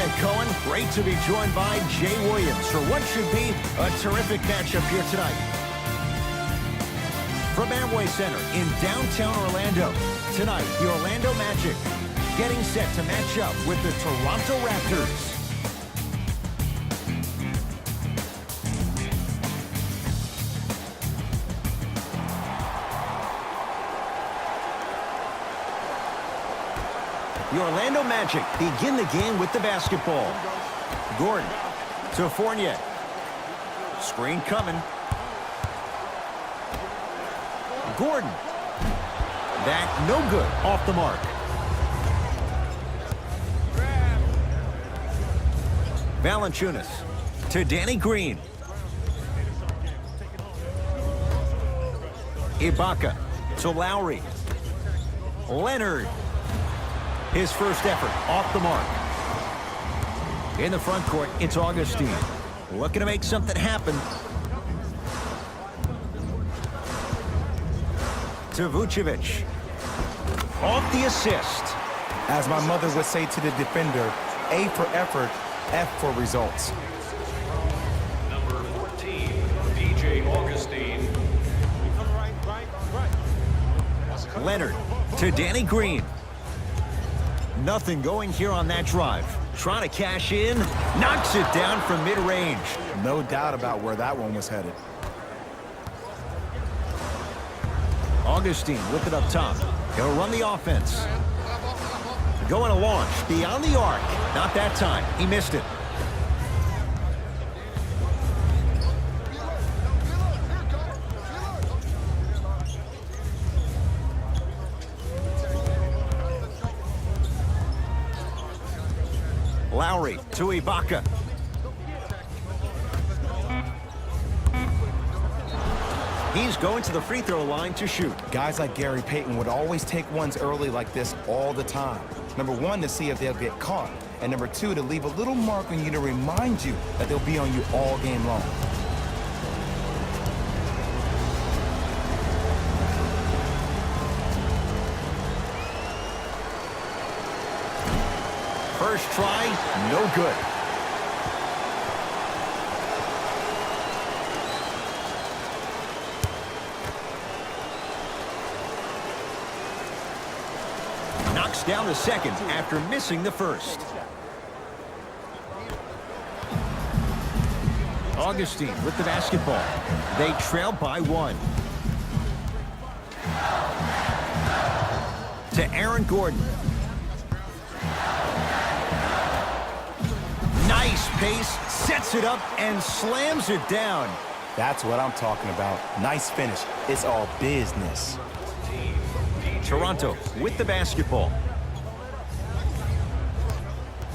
right, Cohen. Great to be joined by Jay Williams for what should be a terrific matchup here tonight. From Amway Center in downtown Orlando, tonight the Orlando Magic getting set to match up with the Toronto Raptors. The Orlando Magic begin the game with the basketball. Gordon to Fournier. Screen coming. Gordon. That no good. Off the mark. Valanciunas to Danny Green. Ibaka to Lowry. Leonard. His first effort off the mark. In the front court, it's Augustine. Looking to make something happen. To Vucevic. Off the assist. As my mother would say to the defender, A for effort, F for results. Number 14, DJ Augustine. Leonard to Danny Green. Nothing going here on that drive. Trying to cash in. Knocks it down from mid-range. No doubt about where that one was headed. Augustine with it up top. He'll run the offense. Going to launch beyond the arc. Not that time. He missed it. Lowry to Ibaka. He's going to the free throw line to shoot. Guys like Gary Payton would always take ones early like this all the time. Number one, to see if they'll get caught. And number two, to leave a little mark on you to remind you that they'll be on you all game long. First try, no good. Knocks down the second after missing the first. Augustine with the basketball. They trail by one. To Aaron Gordon. Nice pace, sets it up, and slams it down. That's what I'm talking about. Nice finish. It's all business. Toronto with the basketball.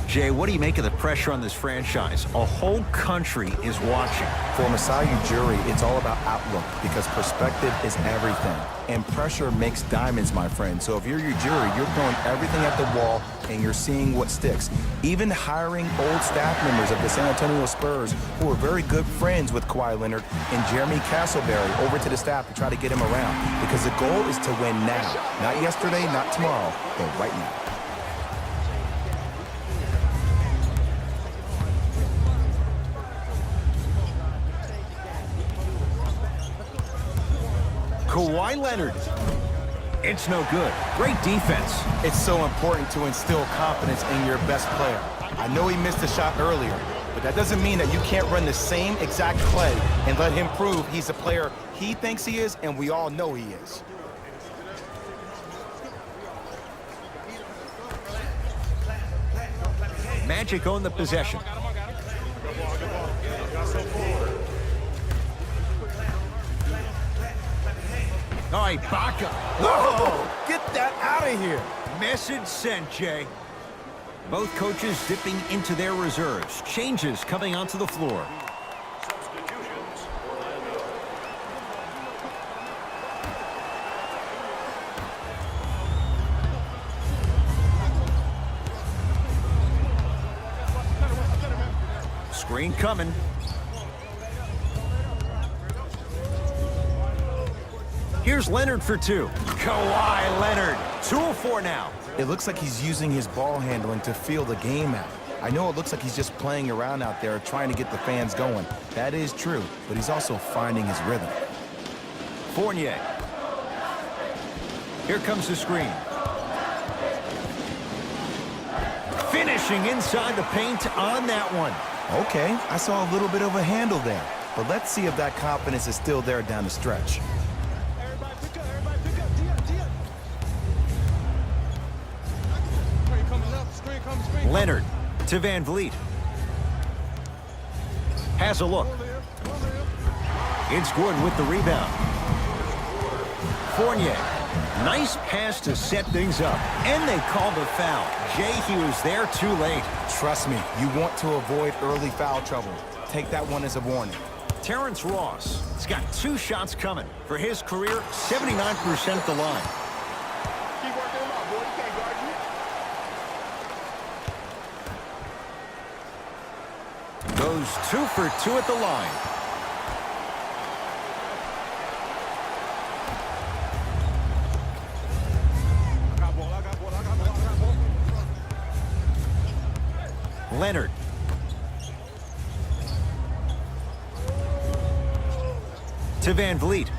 Jay, what do you make of the pressure on this franchise? A whole country is watching. For Masai Ujiri, it's all about outlook because perspective is everything. And pressure makes diamonds, my friend. So if you're Ujiri, you're throwing everything at the wall and you're seeing what sticks. Even hiring old staff members of the San Antonio Spurs who are very good friends with Kawhi Leonard and Jeremy Castleberry over to the staff to try to get him around. Because the goal is to win now. Not yesterday, not tomorrow, but right now. Kawhi Leonard. It's no good. Great defense. It's so important to instill confidence in your best player. I know he missed a shot earlier, but that doesn't mean that you can't run the same exact play and let him prove he's a player he thinks he is, and we all know he is. Magic own the possession. All right, Ibaka. Oh, get that out of here. Message sent, Jay. Both coaches dipping into their reserves. Changes coming onto the floor. Substitutions. Screen coming. Here's Leonard for two. Kawhi Leonard. 2 of 4 now. It looks like he's using his ball handling to feel the game out. I know it looks like he's just playing around out there trying to get the fans going. That is true, but he's also finding his rhythm. Fournier. Here comes the screen. Finishing inside the paint on that one. Okay, I saw a little bit of a handle there, but let's see if that confidence is still there down the stretch. Everybody pick up, D up. Screen coming left, screen. Leonard to Van Vliet. Has a look. It's Gordon with the rebound. Fournier. Nice pass to set things up. And they called a foul. Jay, he was there too late. Trust me, you want to avoid early foul trouble. Take that one as a warning. Terrence Ross has got 2 shots coming. For his career, 79% at the line. Keep working him out, boy. You can't guard you. Goes 2 for 2 at the line. I got ball. Leonard. To Van Vliet.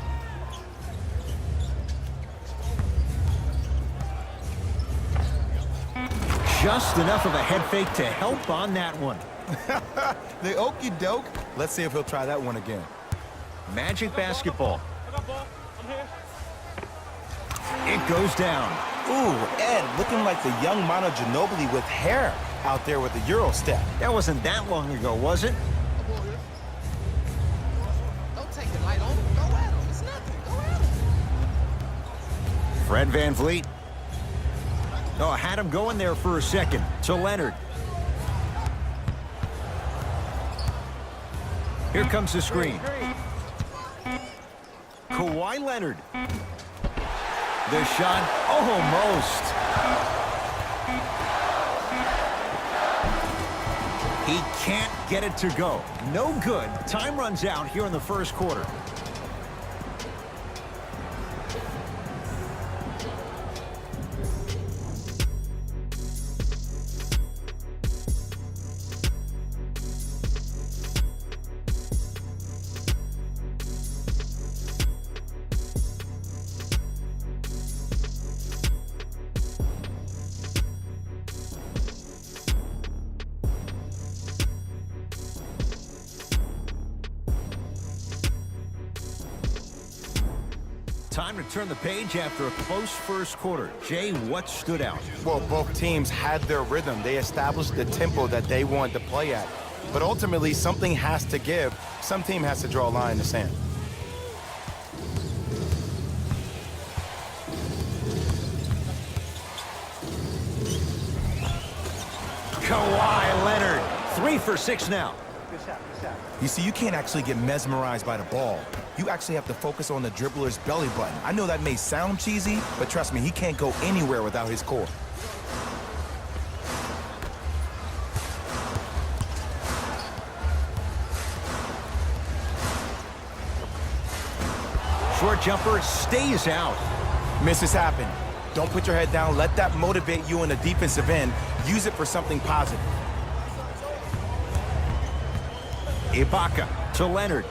Just enough of a head fake to help on that one. The okie doke. Let's see if he'll try that one again. Magic basketball. I got ball. I'm here. It goes down. Ooh, Ed, looking like the young Manu Ginobili with hair out there with the Euro step. That wasn't that long ago, was it? Ball here. Don't take it light on him. Go at him. It's nothing. Go at him. Fred Van Vliet. Oh, had him going there for a second. To Leonard. Here comes the screen. Kawhi Leonard. The shot, almost. He can't get it to go. No good. Time runs out here in the first quarter. Time to turn the page after a close first quarter. Jay, what stood out? Well, both teams had their rhythm. They established the tempo that they wanted to play at. But ultimately, something has to give. Some team has to draw a line in the sand. Kawhi Leonard, 3 for 6 now. You see, you can't actually get mesmerized by the ball. You actually have to focus on the dribbler's belly button. I know that may sound cheesy, but trust me, he can't go anywhere without his core. Short jumper stays out. Misses happen. Don't put your head down. Let that motivate you in the defensive end. Use it for something positive. Ibaka to Leonard.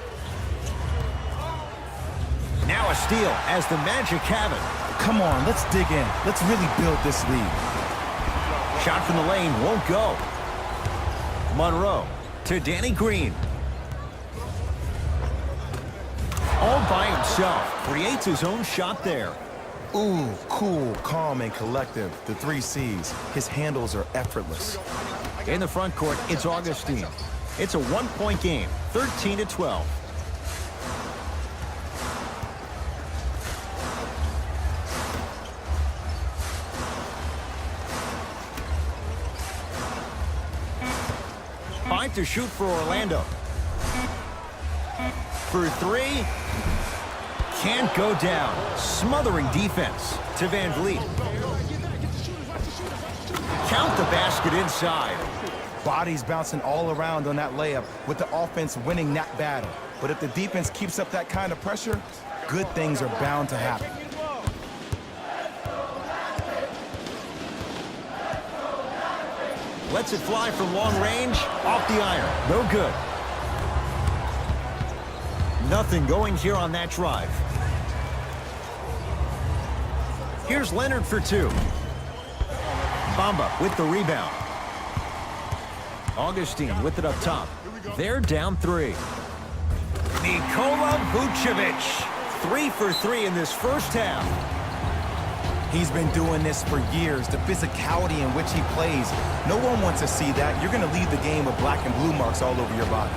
Now a steal as the Magic have it. Come on, let's dig in. Let's really build this lead. Shot from the lane won't go. Monroe to Danny Green. All by himself. Creates his own shot there. Ooh, cool, calm, and collective. The 3 C's. His handles are effortless. In the front court, it's Augustine. It's a 1-point game, 13-12. Five to shoot for Orlando. For 3. Can't go down. Smothering defense to Van Vliet. Count the basket inside. Bodies bouncing all around on that layup with the offense winning that battle. But if the defense keeps up that kind of pressure, good things are bound to happen. Lets it fly from long range. Off the iron. No good. Nothing going here on that drive. Here's Leonard for two. Bamba with the rebound. Augustine with it up top. They're down three. Nikola Vucevic. 3 for 3 in this first half. He's been doing this for years, the physicality in which he plays. No one wants to see that. You're going to leave the game with black and blue marks all over your body.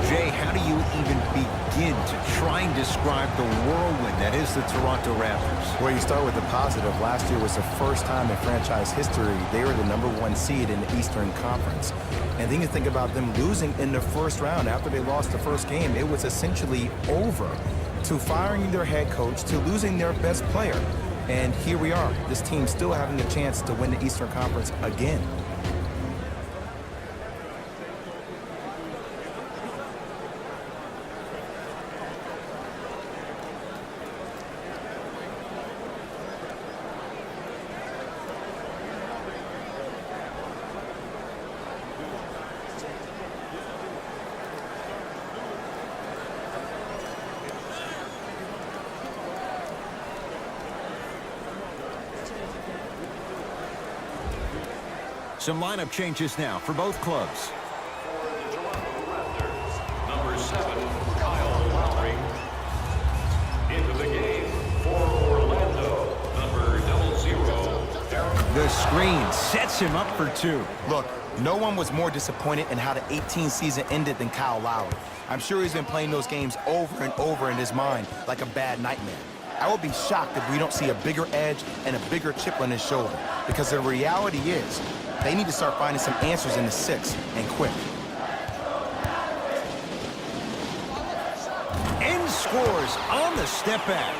Jay, how do you even begin to try and describe the whirlwind that is the Toronto Raptors? Well, you start with the positive. Last year was the first time in franchise history they were the #1 seed in the Eastern Conference. And then you think about them losing in the first round. After they lost the first game, it was essentially over, to firing their head coach, to losing their best player. And here we are, this team still having a chance to win the Eastern Conference again. Some lineup changes now for both clubs. For the Toronto Raptors, number 7, Kyle Lowry. Into the game for Orlando, number 00, The screen sets him up for two. Look, no one was more disappointed in how the 18 season ended than Kyle Lowry. I'm sure he's been playing those games over and over in his mind like a bad nightmare. I would be shocked if we don't see a bigger edge and a bigger chip on his shoulder, because the reality is they need to start finding some answers in the 6 and quick. And scores on the step back.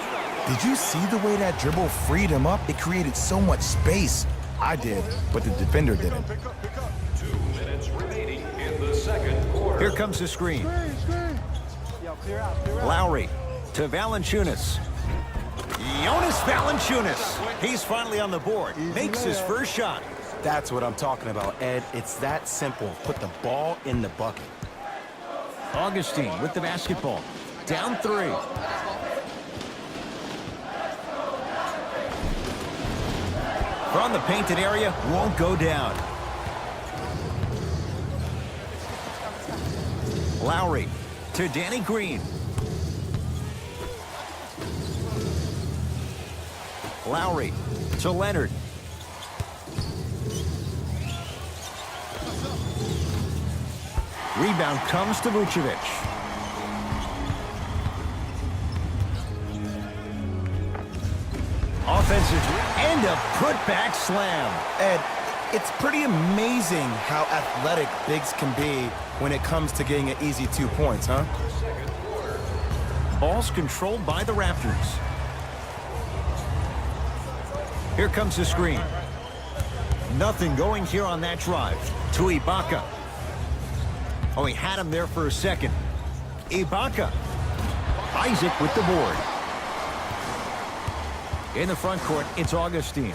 Did you see the way that dribble freed him up? It created so much space. I did, but the defender didn't. Pick up. 2 minutes remaining in the second quarter. Here comes the screen. Yo, clear out. Lowry to Valanciunas. Jonas Valanciunas. He's finally on the board. Makes his first shot. That's what I'm talking about, Ed. It's that simple. Put the ball in the bucket. Augustine with the basketball. Down 3. From the painted area, won't go down. Lowry to Danny Green. Lowry to Leonard. Rebound comes to Vucevic. Offensive and a putback slam. Ed, it's pretty amazing how athletic bigs can be when it comes to getting an easy 2 points, huh? Ball's controlled by the Raptors. Here comes the screen. Nothing going here on that drive. To Ibaka. Oh, he had him there for a second. Ibaka. Isaac with the board. In the front court, it's Augustine.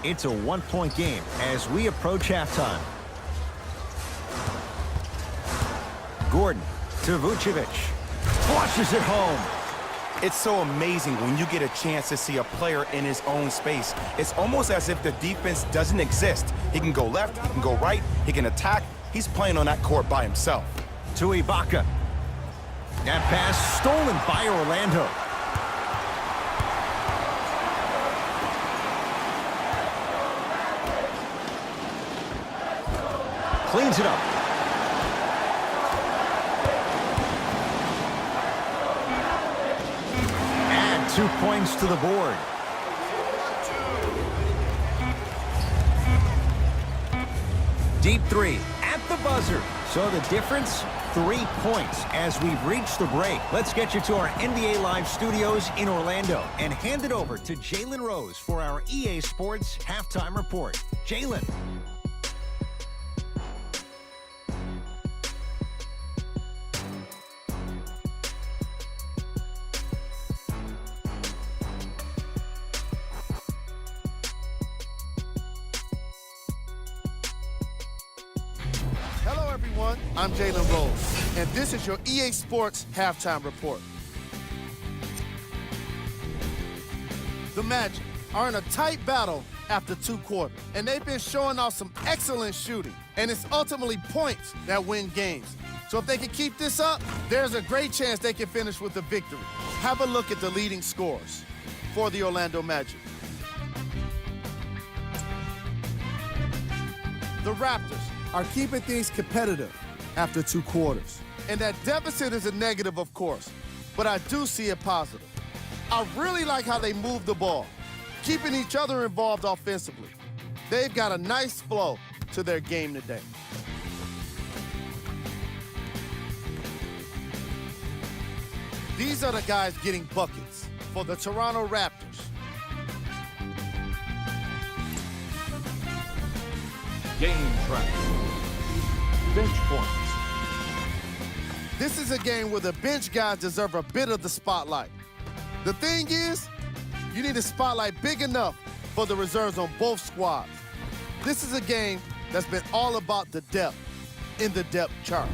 It's a 1-point game as we approach halftime. Gordon to Vucevic. Flushes it home. It's so amazing when you get a chance to see a player in his own space. It's almost as if the defense doesn't exist. He can go left, he can go right, he can attack. He's playing on that court by himself. To Ibaka. That pass stolen by Orlando. Cleans it up. And 2 points to the board. Deep 3 at the buzzer. So the difference, 3 points as we've reached the break. Let's get you to our NBA Live studios in Orlando and hand it over to Jalen Rose for our EA Sports Halftime Report. Jalen. everyone, I'm Jalen Rose, and this is your EA Sports Halftime Report. The Magic are in a tight battle after 2 quarters, and they've been showing off some excellent shooting, and it's ultimately points that win games. So if they can keep this up, there's a great chance they can finish with a victory. Have a look at the leading scorers for the Orlando Magic. The Raptors are keeping things competitive after 2 quarters. And that deficit is a negative, of course, but I do see it positive. I really like how they move the ball, keeping each other involved offensively. They've got a nice flow to their game today. These are the guys getting buckets for the Toronto Raptors. Game track. Bench points. This is a game where the bench guys deserve a bit of the spotlight. The thing is, you need a spotlight big enough for the reserves on both squads. This is a game that's been all about the depth in the depth chart.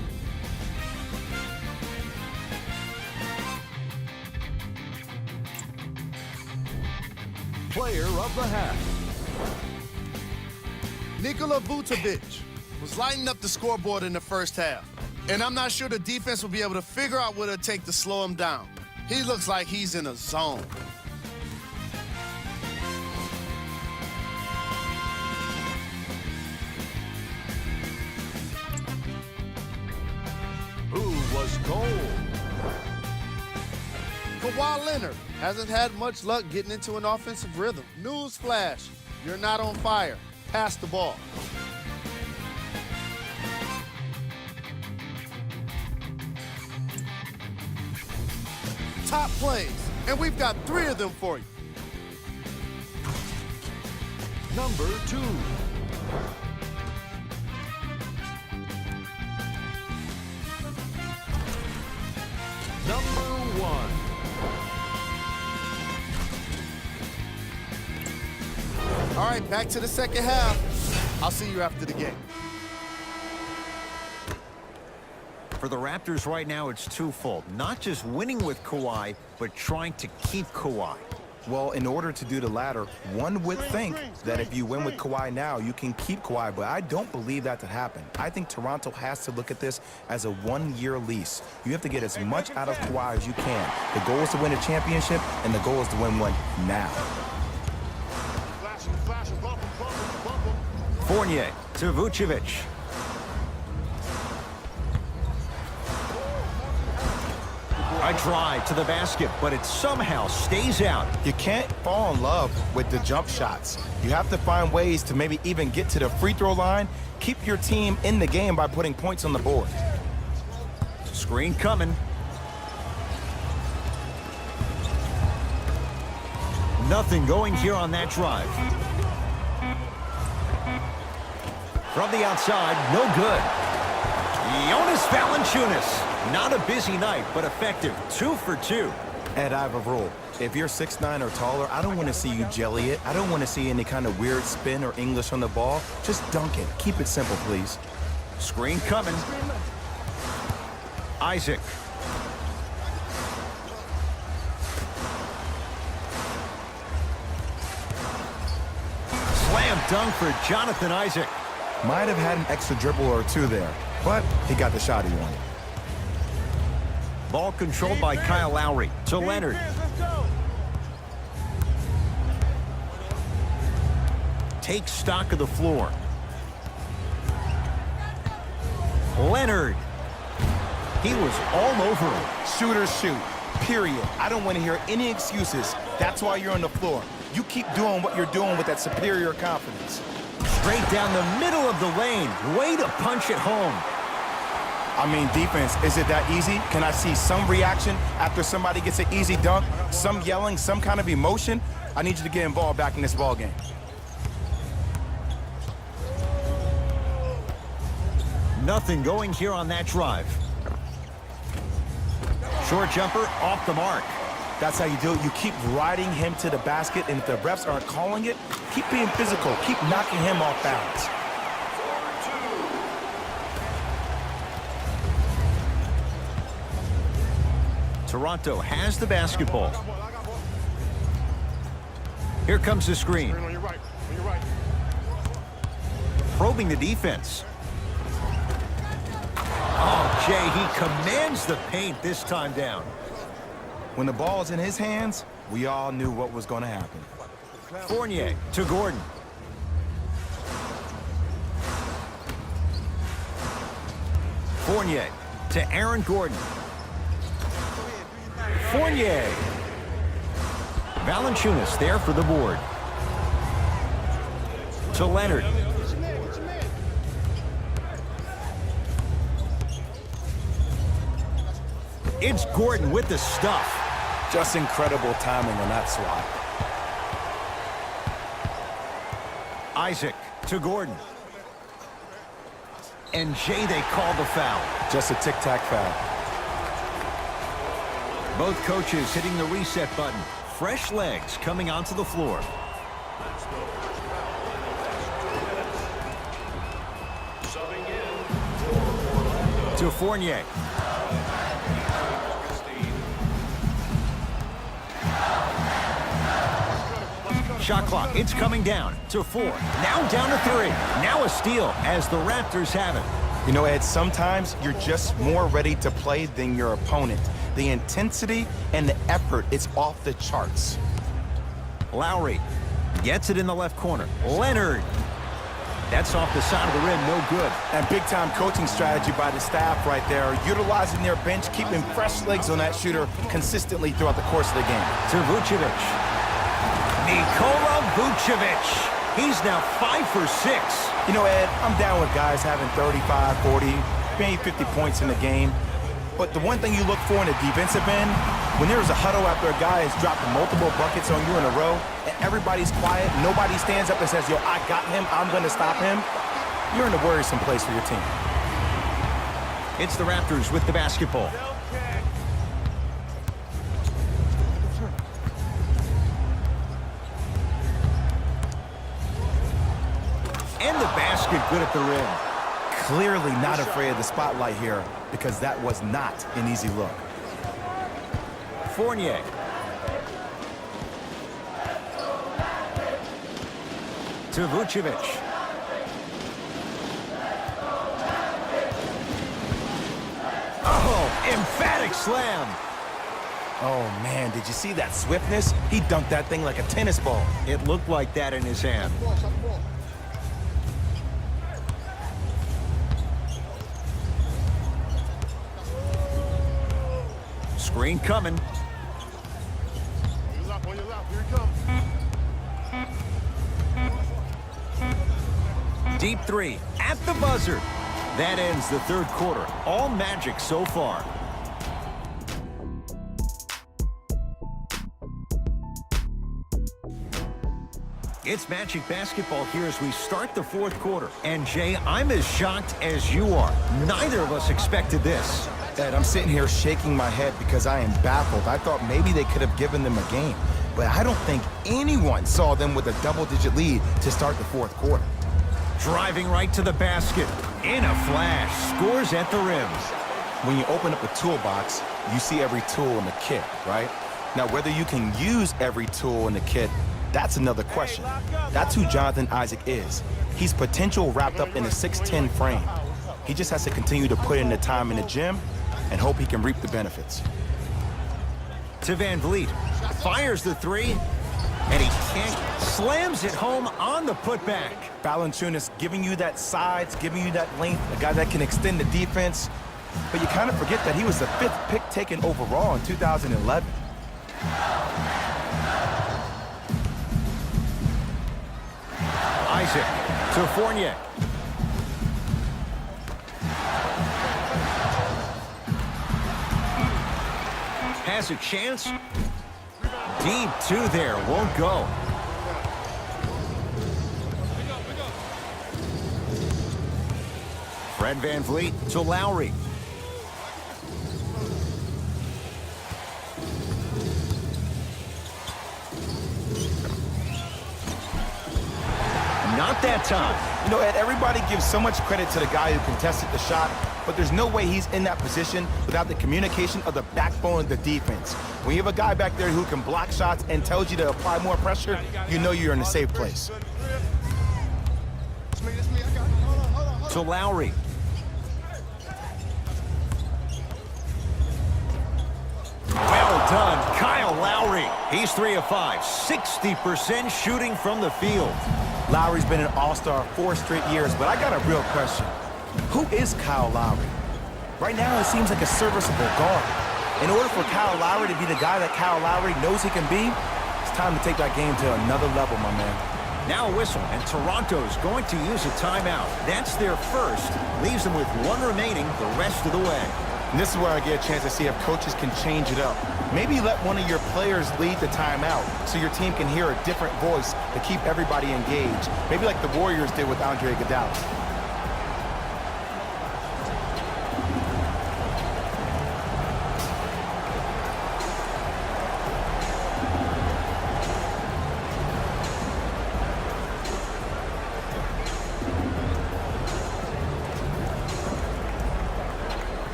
Player of the half. Nikola Vucevic was lighting up the scoreboard in the first half, and I'm not sure the defense will be able to figure out what it'll take to slow him down. He looks like he's in a zone. Who was cold? Kawhi Leonard hasn't had much luck getting into an offensive rhythm. Newsflash, you're not on fire. Pass the ball. Top plays, and we've got 3 of them for you. Number 2. Number 1. All right, back to the second half. I'll see you after the game. For the Raptors right now, it's twofold. Not just winning with Kawhi, but trying to keep Kawhi. Well, in order to do the latter, one would think that if you win with Kawhi now, you can keep Kawhi, but I don't believe that to happen. I think Toronto has to look at this as a 1-year lease. You have to get as much out of Kawhi as you can. The goal is to win a championship, and the goal is to win one now. Fournier to Vucevic. A drive to the basket, but it somehow stays out. You can't fall in love with the jump shots. You have to find ways to maybe even get to the free throw line. Keep your team in the game by putting points on the board. Screen coming. Nothing going here on that drive. From the outside, no good. Jonas Valanciunas. Not a busy night, but effective. 2 for 2. Ed, I have a rule. If you're 6'9" or taller, I don't want to see you jelly it. I don't want to see any kind of weird spin or English on the ball. Just dunk it. Keep it simple, please. Screen coming. Isaac. Slam dunk for Jonathan Isaac. Might have had an extra dribble or 2 there, but he got the shot he wanted. Ball controlled by Kyle Lowry to Leonard. Takes stock of the floor. Leonard. He was all over him. Shooters shoot, period. I don't want to hear any excuses. That's why you're on the floor. You keep doing what you're doing with that superior confidence. Straight down the middle of the lane. Way to punch it home. I mean, defense, is it that easy? Can I see some reaction after somebody gets an easy dunk? Some yelling, some kind of emotion? I need you to get involved back in this ball game. Nothing going here on that drive. Short jumper off the mark. That's how you do it. You keep riding him to the basket, and if the refs aren't calling it, keep being physical. Keep knocking him off balance. Toronto has the basketball. Here comes the screen. Probing the defense. Oh, Jay, he commands the paint this time down. When the ball's in his hands, we all knew what was going to happen. Fournier to Gordon. Fournier to Aaron Gordon. Fournier. Valanciunas there for the board. To Leonard. It's Gordon with the stuff. Just incredible timing on that swat. Isaac to Gordon. And Jay, they call the foul. Just a tic-tac foul. Both coaches hitting the reset button. Fresh legs coming onto the floor. Subbing in To Fournier. Shot clock, it's coming down to 4. Now down to 3. Now a steal as the Raptors have it. You know, Ed, sometimes you're just more ready to play than your opponent. The intensity and the effort, it's off the charts. Lowry gets it in the left corner. Leonard. That's off the side of the rim, no good. And big-time coaching strategy by the staff right there, utilizing their bench, keeping fresh legs on that shooter consistently throughout the course of the game. To Vucevic. Nikola Vucevic. He's now 5 for 6. You know, Ed, I'm down with guys having 35, 40, maybe 50 points in the game. But the one thing you look for in a defensive end, when there's a huddle after a guy has dropped multiple buckets on you in a row, and everybody's quiet, nobody stands up and says, yo, I got him, I'm going to stop him, you're in a worrisome place for your team. It's the Raptors with the basketball. And the basket good at the rim. Clearly not afraid of the spotlight here because that was not an easy look. Fournier. To Vucevic. Oh, emphatic slam. Oh, man, did you see that swiftness? He dunked that thing like a tennis ball. It looked like that in his hand. Screen coming. Deep 3 at the buzzer. That ends the third quarter. All Magic so far. It's Magic basketball here as we start the fourth quarter. And Jay, I'm as shocked as you are. Neither of us expected this. Ed, I'm sitting here shaking my head because I am baffled. I thought maybe they could have given them a game, but I don't think anyone saw them with a double-digit lead to start the fourth quarter. Driving right to the basket. In a flash. Scores at the rim. When you open up a toolbox, you see every tool in the kit, right? Now, whether you can use every tool in the kit, that's another question. That's who Jonathan Isaac is. He's potential wrapped up in a 6'10" frame. He just has to continue to put in the time in the gym and hope he can reap the benefits. To Van Vliet. Fires the 3. And he can't. Slams it home on the putback. Valanciunas giving you that size, giving you that length, a guy that can extend the defense. But you kind of forget that he was the 5th pick taken overall in 2011. Isaac to Fournier. Has a chance. Deep 2 there. Won't go. Fred Van Vliet to Lowry. Not that that time. You know, Ed, everybody gives so much credit to the guy who contested the shot, but there's no way he's in that position without the communication of the backbone of the defense. When you have a guy back there who can block shots and tells you to apply more pressure, you know you're in a safe place. To Lowry. Well done, Kyle Lowry. He's 3 of 5, 60% shooting from the field. Lowry's been an all-star 4 straight years, but I got a real question. Who is Kyle Lowry? Right now, it seems like a serviceable guard. In order for Kyle Lowry to be the guy that Kyle Lowry knows he can be, it's time to take that game to another level, my man. Now a whistle, and Toronto's going to use a timeout. That's their first. Leaves them with 1 remaining the rest of the way. And this is where I get a chance to see if coaches can change it up. Maybe let one of your players lead the timeout so your team can hear a different voice to keep everybody engaged. Maybe like the Warriors did with Andre Iguodala.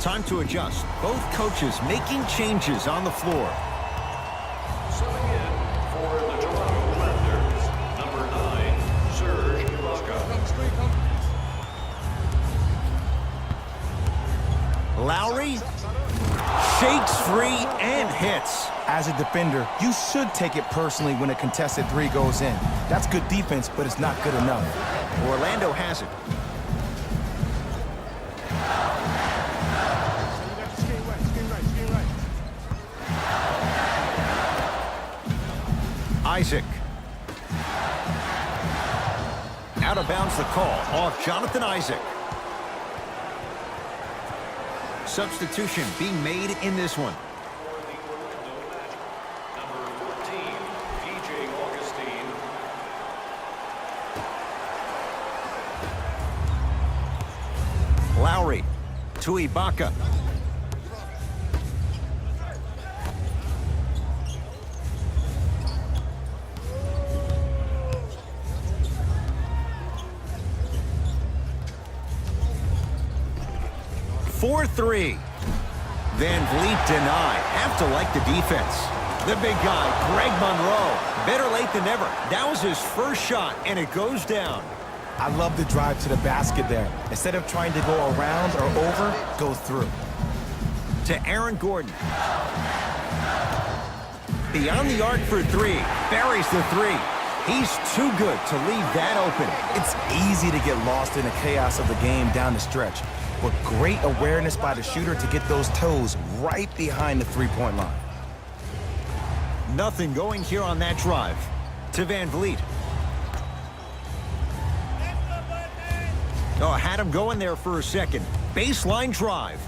Time to adjust. Both coaches making changes on the floor. Subbing in for the Toronto Raptors, number 9, Serge Ibaka. Lowry shakes free and hits. As a defender, you should take it personally when a contested 3 goes in. That's good defense, but it's not good enough. Orlando has it. Isaac. Out of bounds the call off Jonathan Isaac. Substitution being made in this one. For the Orlando Magic, number 14, PJ Augustine. Lowry to Ibaka. For 3. Van Vliet denied. Have to like the defense. The big guy, Greg Monroe. Better late than never. That was his first shot, and it goes down. I love the drive to the basket there. Instead of trying to go around or over, go through. To Aaron Gordon. Beyond the arc for 3. Buries the 3. He's too good to leave that open. It's easy to get lost in the chaos of the game down the stretch, but great awareness by the shooter to get those toes right behind the three-point line. Nothing going here on that drive. To Van Vliet. Oh, had him going there for a second. Baseline drive.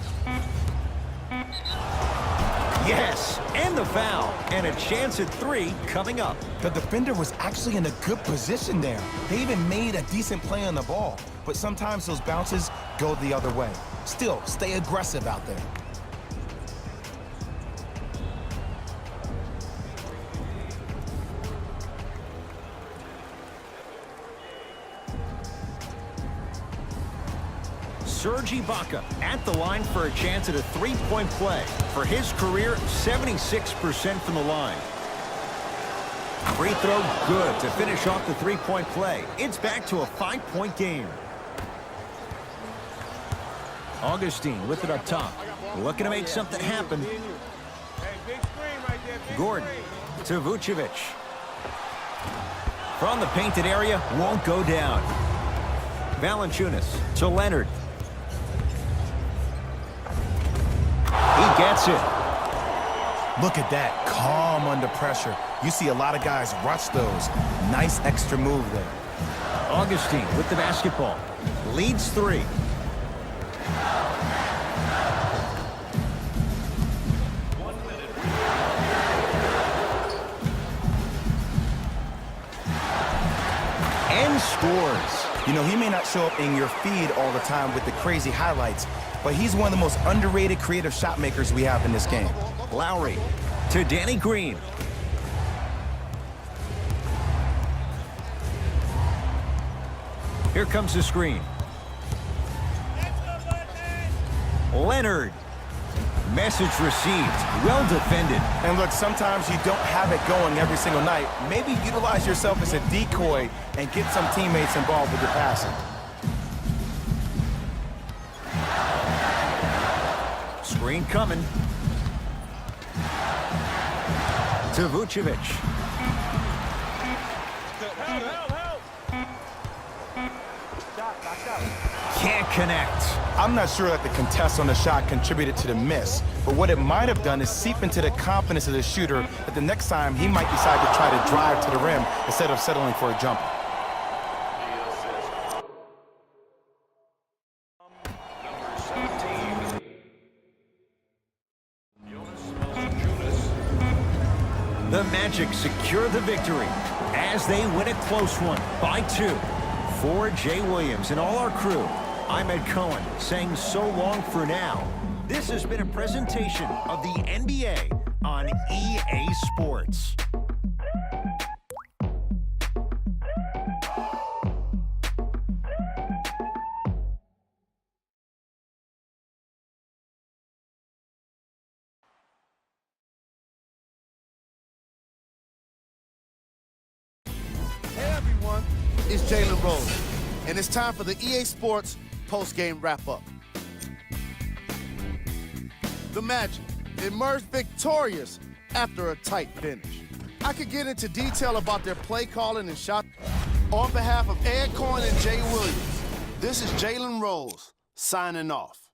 Yes, and the foul. And a chance at 3 coming up. The defender was actually in a good position there. They even made a decent play on the ball, but sometimes those bounces go the other way. Still, stay aggressive out there. Serge Ibaka at the line for a chance at a 3-point play. For his career, 76% from the line. Free throw good to finish off the 3-point play. It's back to a 5-point game. Augustine with it up top. Looking to make something happen. Gordon to Vucevic. From the painted area, won't go down. Valanciunas to Leonard. He gets it. Look at that, calm under pressure. You see a lot of guys rush those. Nice extra move there. Augustine with the basketball. Leads 3. And scores. You know, he may not show up in your feed all the time with the crazy highlights, but he's one of the most underrated creative shot makers we have in this game. Lowry to Danny Green. Here comes the screen. Leonard. Message received. Well defended. And look, sometimes you don't have it going every single night. Maybe utilize yourself as a decoy and get some teammates involved with your passing. Screen coming. To Vucevic. Can't connect. I'm not sure that the contest on the shot contributed to the miss, but what it might have done is seep into the confidence of the shooter that the next time he might decide to try to drive to the rim instead of settling for a jumper. The Magic secure the victory as they win a close one by 2. For Jay Williams and all our crew, I'm Ed Cohen saying so long for now. This has been a presentation of the NBA on EA Sports. Hey everyone, it's Jalen Rose, and it's time for the EA Sports post-game wrap-up. The Magic emerged victorious after a tight finish. I could get into detail about their play calling and shot. On behalf of Ed Cohen and Jay Williams, this is Jalen Rose signing off.